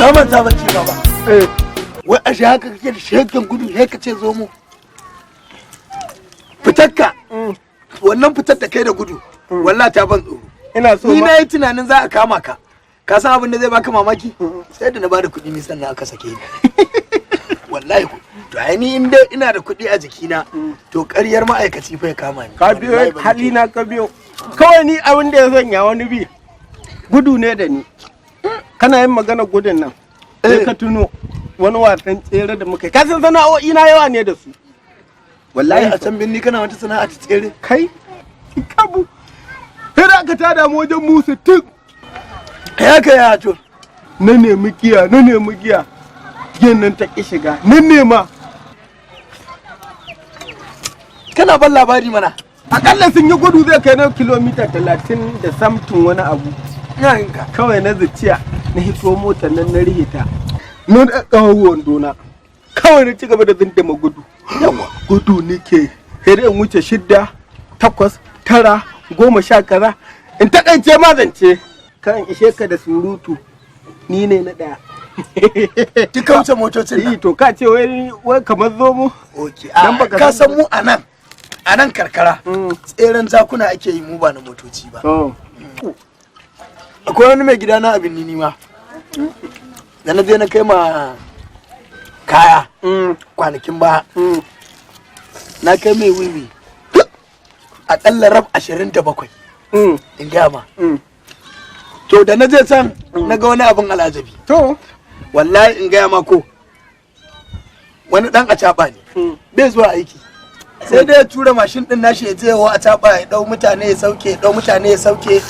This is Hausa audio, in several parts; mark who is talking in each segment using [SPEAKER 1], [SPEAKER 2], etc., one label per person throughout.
[SPEAKER 1] Zaman ta bacci baba. Wai a shi haka kake da shegen gudu sai ka ce zo mu. Fitakka. Wannan fitar da kai da gudu. Wallahi ta ban tsoro.
[SPEAKER 2] Ina so
[SPEAKER 1] ni na yi tunanin za a kama ka. Ka san abin da zai baka mamaki? Sai da na bada kuɗi ni sannan aka sake ni. Wallahi to ai ni in dai ina da kuɗi a jikina to ƙaryar ma'aikaci fa ya kama ni.
[SPEAKER 2] Ka biyo hali na ka biyo. Kawai ni abin da ya sanya wani bi gudu ne da ni. Kana yin magana gudun nan. Sai ka tuno wani wasan tsere da muka yi. Ka san sana'o'i na yawa ne da su.
[SPEAKER 1] Wallahi a can binni kana wata sana'a ta tsere.
[SPEAKER 2] Kai kabu. Sai da aka tada mu wajen mu 60.
[SPEAKER 1] Ya kai ya to.
[SPEAKER 2] Na nemi giya. Giyan nan ta ki shiga. Na nema.
[SPEAKER 1] Kana ban labari mana.
[SPEAKER 2] Akalla sun yi gudu zai kai na kilomita 30 da samtin wani abu.
[SPEAKER 1] Yanka.
[SPEAKER 2] Kawai na zuciya na hito motar nan na rihita. Na da kawo wandona. Kawai na ci gaba da zindama gudu.
[SPEAKER 1] Yawa.
[SPEAKER 2] Gudu nake. Sai in wuce 6, 8, 9, 10 kaza. In takaice ma zance. Kan ishe ka da surutu. Ni ne na daya.
[SPEAKER 1] Duka wuce motocin nan.
[SPEAKER 2] To ka ce wai kamar zo mu.
[SPEAKER 1] Okay. Ka san mu a nan karkara. Tseren zakuna ake yi mu ba na motoci ba. Akwai wani mai gida na abin ni ma. Da na je na kai ma kaya kwanakin ba. Na kai mai wiwi. Aƙalla rab 27. In gaya ma. To da na je can na ga wani abin alajabi.
[SPEAKER 2] To
[SPEAKER 1] wallahi in gaya ma ko wani dan acaba ne. Bai zuwa aiki. Sai dai ya tura mashin din nashi ya je wa acaba ya dau mutane ya sauke,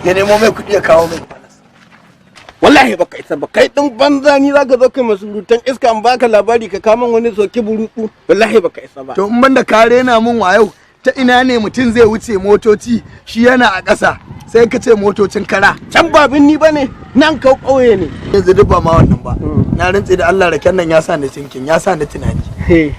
[SPEAKER 1] ya nemo mai kuɗi ya kawo mai.
[SPEAKER 2] Wallahi baka isa ba kai din banza ni zaka zo kai masurutan iska an baka labari ka kaman wani soki burutsu wallahi baka isa ba.
[SPEAKER 1] To in banda kare na mun wayo ta ina ne mutum zai wuce motoci shi yana a ƙasa sai ka ce motocin kara
[SPEAKER 2] can babin ni bane nan kau ƙauye ne
[SPEAKER 1] yanzu duk ba ma wannan ba na rantse da Allah raken nan ya sa ni tinkin ya sa ni tunani